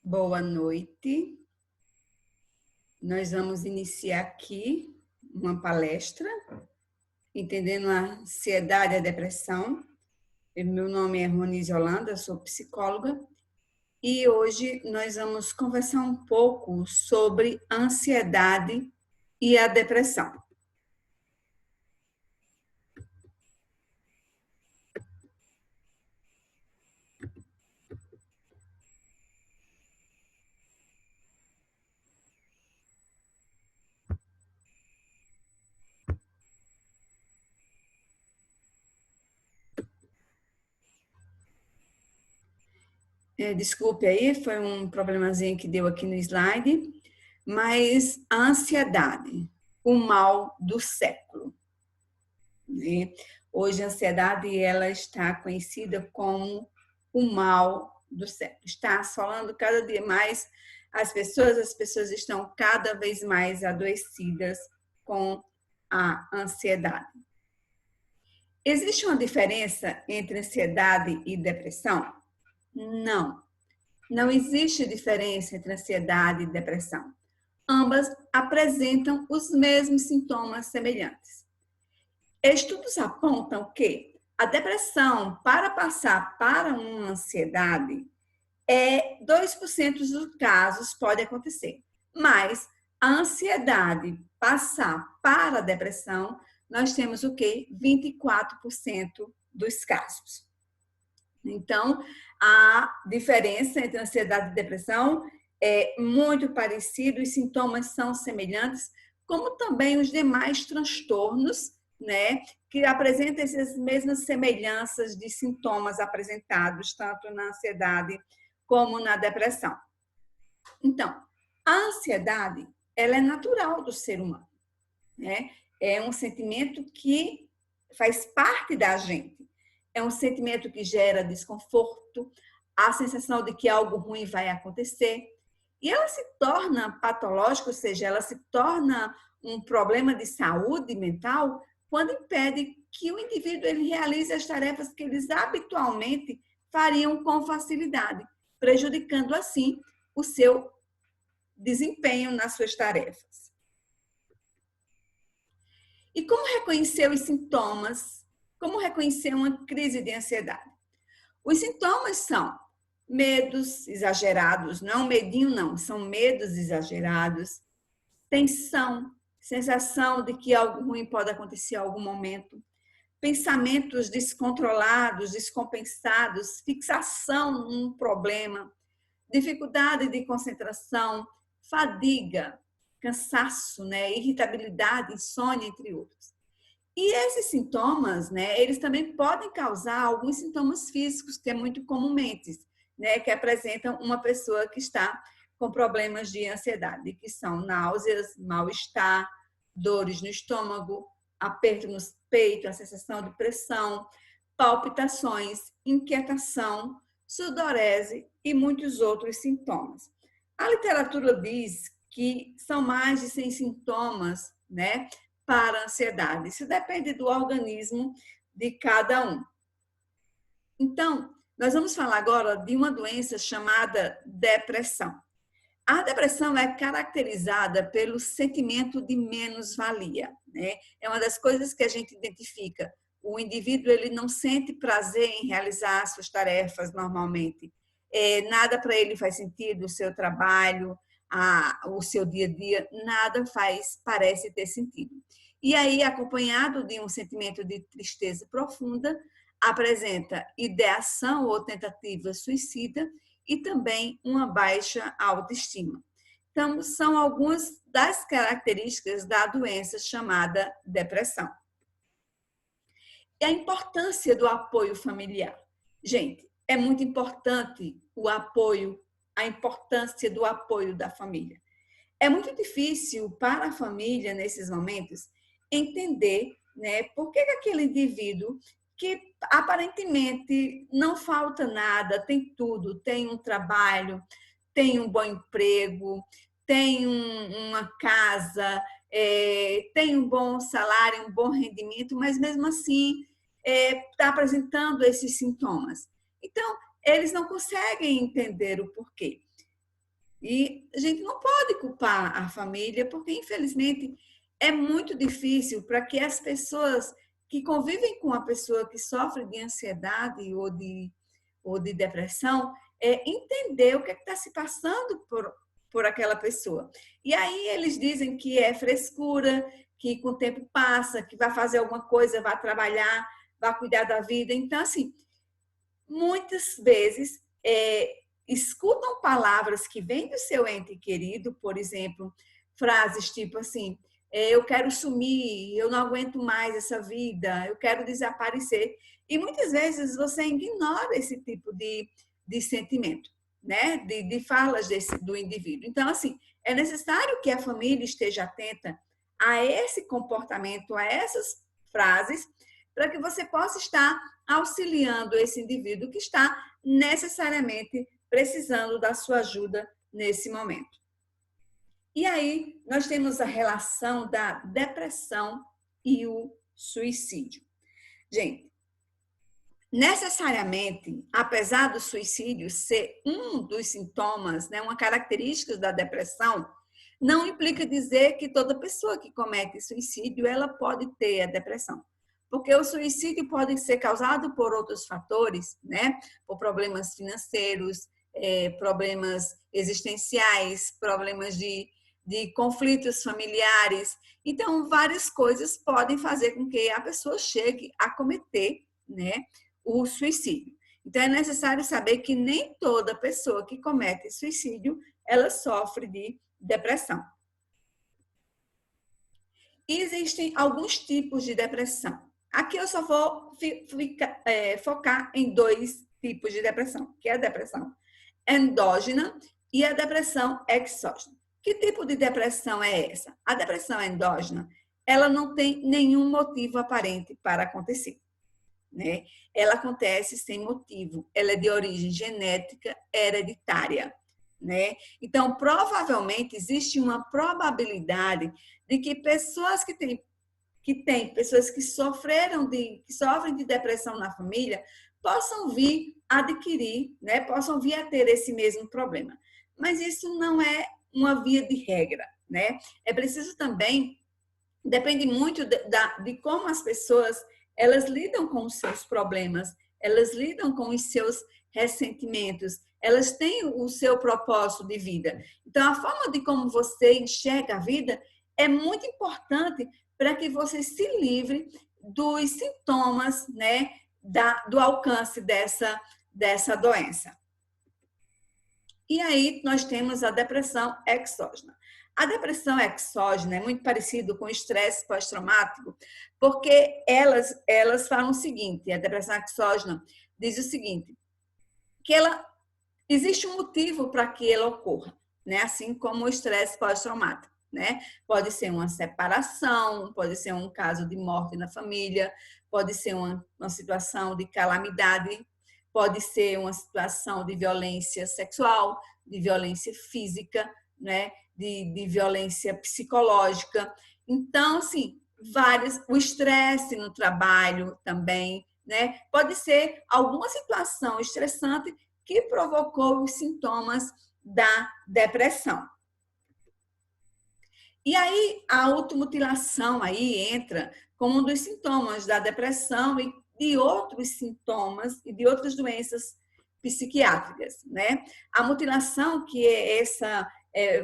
Boa noite. Nós vamos iniciar aqui uma palestra, entendendo a ansiedade e a depressão. Meu nome é Ronise Holanda, sou psicóloga, e hoje nós vamos conversar um pouco sobre a ansiedade e a depressão. Desculpe aí, foi um problemazinho que deu aqui no slide, mas a ansiedade, o mal do século, né? Hoje a ansiedade ela está conhecida como o mal do século. Está assolando cada dia mais as pessoas estão cada vez mais adoecidas com a ansiedade. Existe uma diferença entre ansiedade e depressão? Não, não existe diferença entre ansiedade e depressão. Ambas apresentam os mesmos sintomas semelhantes. Estudos apontam que a depressão, para passar para uma ansiedade, 2% dos casos pode acontecer. Mas a ansiedade passar para a depressão, nós temos o quê? 24% dos casos. Então, a diferença entre ansiedade e depressão é muito parecida, os sintomas são semelhantes, como também os demais transtornos, né, que apresentam essas mesmas semelhanças de sintomas apresentados tanto na ansiedade como na depressão. Então, a ansiedade, ela é natural do ser humano, né? É um sentimento que faz parte da gente. É um sentimento que gera desconforto, a sensação de que algo ruim vai acontecer. E ela se torna patológica, ou seja, ela se torna um problema de saúde mental quando impede que o indivíduo ele realize as tarefas que eles habitualmente fariam com facilidade, prejudicando assim o seu desempenho nas suas tarefas. E como reconhecer os sintomas? Como reconhecer uma crise de ansiedade? Os sintomas são medos exagerados, não é um medinho não, são medos exagerados, tensão, sensação de que algo ruim pode acontecer a algum momento, pensamentos descontrolados, descompensados, fixação num problema, dificuldade de concentração, fadiga, cansaço, né, irritabilidade, insônia, entre outros. E esses sintomas, né, eles também podem causar alguns sintomas físicos, que é muito comumente, né, que apresentam uma pessoa que está com problemas de ansiedade, que são náuseas, mal-estar, dores no estômago, aperto no peito, a sensação de pressão, palpitações, inquietação, sudorese e muitos outros sintomas. A literatura diz que são mais de 100 sintomas, né, para a ansiedade. Isso depende do organismo de cada um. Então, nós vamos falar agora de uma doença chamada depressão. A depressão é caracterizada pelo sentimento de menos-valia, né? É uma das coisas que a gente identifica. O indivíduo ele não sente prazer em realizar suas tarefas normalmente. Nada para ele faz sentido, o seu trabalho, o seu dia a dia, nada parece ter sentido. E aí, acompanhado de um sentimento de tristeza profunda, apresenta ideação ou tentativa suicida e também uma baixa autoestima. Então, são algumas das características da doença chamada depressão. E a importância do apoio familiar. Gente, é muito importante o apoio, a importância do apoio da família. É muito difícil para a família, nesses momentos, entender, né, por que aquele indivíduo que aparentemente não falta nada, tem tudo, tem um trabalho, tem um bom emprego, tem uma casa, tem um bom salário, um bom rendimento, mas mesmo assim está apresentando esses sintomas. Então, eles não conseguem entender o porquê. E a gente não pode culpar a família, porque, infelizmente, é muito difícil para que as pessoas que convivem com a pessoa que sofre de ansiedade ou de depressão entender o que está se passando por aquela pessoa. E aí eles dizem que é frescura, que com o tempo passa, que vai fazer alguma coisa, vai trabalhar, vai cuidar da vida. Então, assim, muitas vezes escutam palavras que vêm do seu ente querido, por exemplo, frases tipo assim, eu quero sumir, eu não aguento mais essa vida, eu quero desaparecer. E muitas vezes você ignora esse tipo de sentimento, né? De falas do indivíduo. Então, assim, é necessário que a família esteja atenta a esse comportamento, a essas frases, para que você possa estar auxiliando esse indivíduo que está necessariamente precisando da sua ajuda nesse momento. E aí, nós temos a relação da depressão e o suicídio. Gente, necessariamente, apesar do suicídio ser um dos sintomas, né, uma característica da depressão, não implica dizer que toda pessoa que comete suicídio, ela pode ter a depressão. Porque o suicídio pode ser causado por outros fatores, né? Por problemas financeiros, problemas existenciais, problemas de conflitos familiares. Então, várias coisas podem fazer com que a pessoa chegue a cometer, né, o suicídio. Então, é necessário saber que nem toda pessoa que comete suicídio, ela sofre de depressão. Existem alguns tipos de depressão. Aqui eu só vou focar em 2 tipos de depressão, que é a depressão endógena e a depressão exógena. Que tipo de depressão é essa? A depressão endógena, ela não tem nenhum motivo aparente para acontecer, né? Ela acontece sem motivo, ela é de origem genética hereditária, né? Então, provavelmente existe uma probabilidade de que pessoas que têm pessoas que sofrem de depressão na família possam vir a adquirir, né? Possam vir a ter esse mesmo problema. Mas isso não é uma via de regra, né? É preciso também, depende muito de como as pessoas elas lidam com os seus problemas, elas lidam com os seus ressentimentos, elas têm o seu propósito de vida. Então, a forma de como você enxerga a vida é muito importante para que você se livre dos sintomas, né, do alcance dessa doença. E aí nós temos a depressão exógena. A depressão exógena é muito parecido com o estresse pós-traumático, porque elas falam o seguinte, a depressão exógena diz o seguinte, que existe um motivo para que ela ocorra, né? Assim como o estresse pós-traumático, né? Pode ser uma separação, pode ser um caso de morte na família, pode ser uma situação de calamidade, pode ser uma situação de violência sexual, de violência física, né? De violência psicológica. Então, assim, o estresse no trabalho também, né? Pode ser alguma situação estressante que provocou os sintomas da depressão. E aí a automutilação aí entra como um dos sintomas da depressão e de outros sintomas e de outras doenças psiquiátricas, né? A mutilação, que é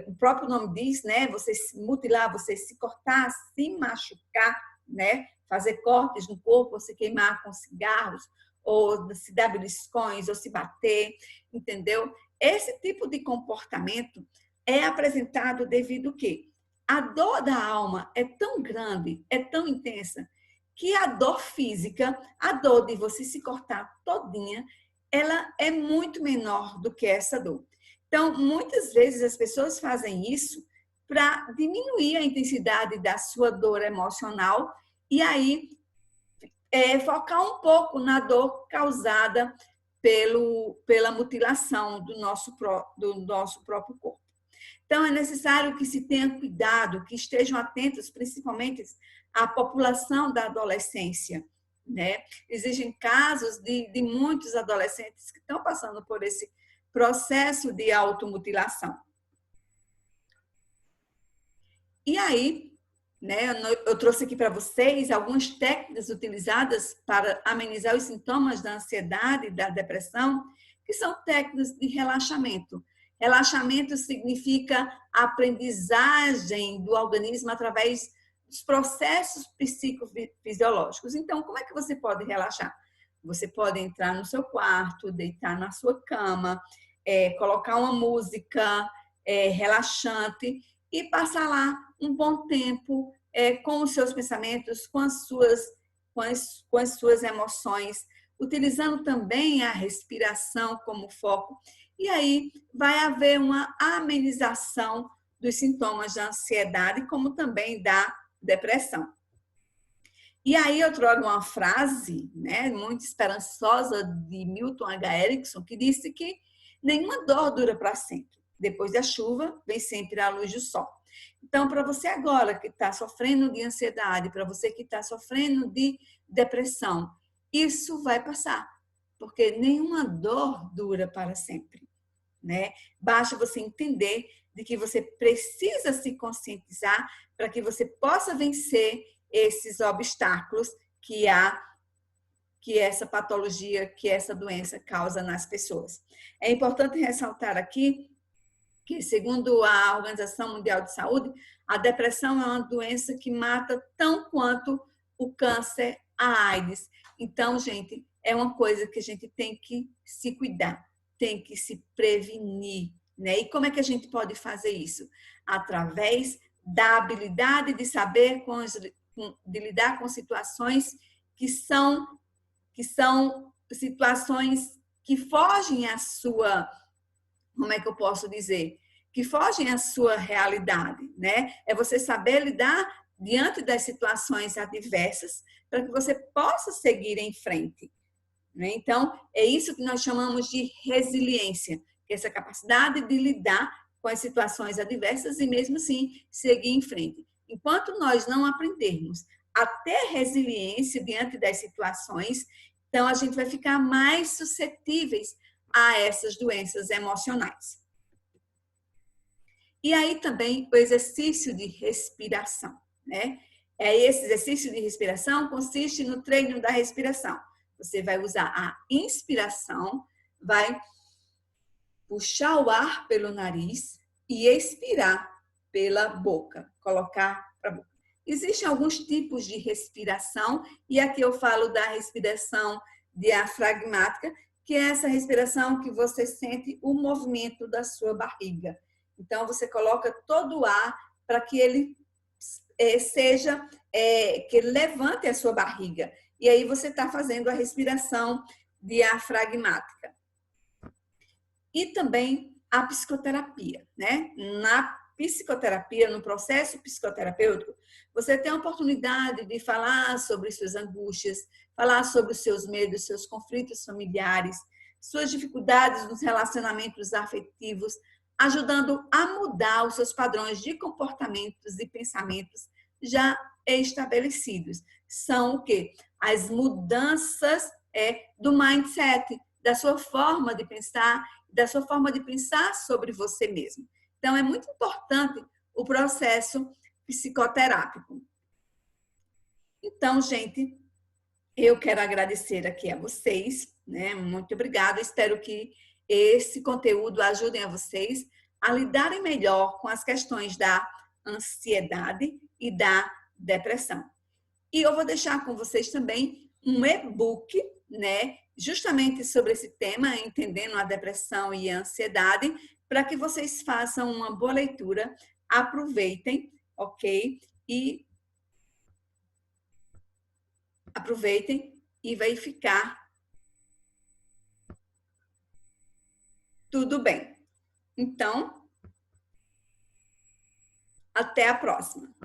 o próprio nome diz, né? Você se mutilar, você se cortar, se machucar, né? Fazer cortes no corpo, se queimar com cigarros, ou se dar beliscões, ou se bater, entendeu? Esse tipo de comportamento é apresentado devido ao quê? A dor da alma é tão grande, é tão intensa, que a dor física, a dor de você se cortar todinha, ela é muito menor do que essa dor. Então, muitas vezes as pessoas fazem isso para diminuir a intensidade da sua dor emocional e aí focar um pouco na dor causada pela mutilação do nosso próprio corpo. Então, é necessário que se tenha cuidado, que estejam atentos, principalmente à população da adolescência, né? Existem casos de muitos adolescentes que estão passando por esse processo de automutilação. E aí, né, eu trouxe aqui para vocês algumas técnicas utilizadas para amenizar os sintomas da ansiedade e da depressão, que são técnicas de relaxamento. Relaxamento significa aprendizagem do organismo através dos processos psicofisiológicos. Então, como é que você pode relaxar? Você pode entrar no seu quarto, deitar na sua cama, colocar uma música relaxante e passar lá um bom tempo com os seus pensamentos, com as suas emoções, utilizando também a respiração como foco. E aí vai haver uma amenização dos sintomas da ansiedade, como também da depressão. E aí eu trago uma frase, né, muito esperançosa de Milton H. Erickson, que disse que nenhuma dor dura para sempre. Depois da chuva, vem sempre a luz do sol. Então, para você agora que está sofrendo de ansiedade, para você que está sofrendo de depressão, isso vai passar, porque nenhuma dor dura para sempre, né? Basta você entender de que você precisa se conscientizar para que você possa vencer esses obstáculos que essa patologia, que essa doença causa nas pessoas. É importante ressaltar aqui que, segundo a Organização Mundial de Saúde, a depressão é uma doença que mata tão quanto o câncer, a AIDS. Então, gente, é uma coisa que a gente tem que se cuidar, tem que se prevenir, né? E como é que a gente pode fazer isso? Através da habilidade de saber de lidar com situações que são situações que fogem à sua, como é que eu posso dizer? Que fogem à sua realidade, né? É você saber lidar diante das situações adversas para que você possa seguir em frente, né? Então, é isso que nós chamamos de resiliência, que é essa capacidade de lidar com as situações adversas e mesmo assim seguir em frente. Enquanto nós não aprendermos a ter resiliência diante das situações, então a gente vai ficar mais suscetíveis a essas doenças emocionais. E aí também o exercício de respiração, né? Esse exercício de respiração consiste no treino da respiração. Você vai usar a inspiração, vai puxar o ar pelo nariz e expirar pela boca, colocar para a boca. Existem alguns tipos de respiração e aqui eu falo da respiração diafragmática, que é essa respiração que você sente o movimento da sua barriga. Então, você coloca todo o ar para que ele que ele levante a sua barriga. E aí você está fazendo a respiração diafragmática. E também a psicoterapia, né? Na psicoterapia, no processo psicoterapêutico, você tem a oportunidade de falar sobre suas angústias, falar sobre os seus medos, seus conflitos familiares, suas dificuldades nos relacionamentos afetivos, ajudando a mudar os seus padrões de comportamentos e pensamentos já estabelecidos. São o quê? As mudanças do mindset, da sua forma de pensar, da sua forma de pensar sobre você mesmo. Então, é muito importante o processo psicoterápico. Então, gente, eu quero agradecer aqui a vocês, né? Muito obrigada. Espero que esse conteúdo ajude a vocês a lidarem melhor com as questões da ansiedade e da depressão. E eu vou deixar com vocês também um e-book, né? Justamente sobre esse tema, entendendo a depressão e a ansiedade, para que vocês façam uma boa leitura, aproveitem, ok? E aproveitem e vai ficar tudo bem. Então, até a próxima.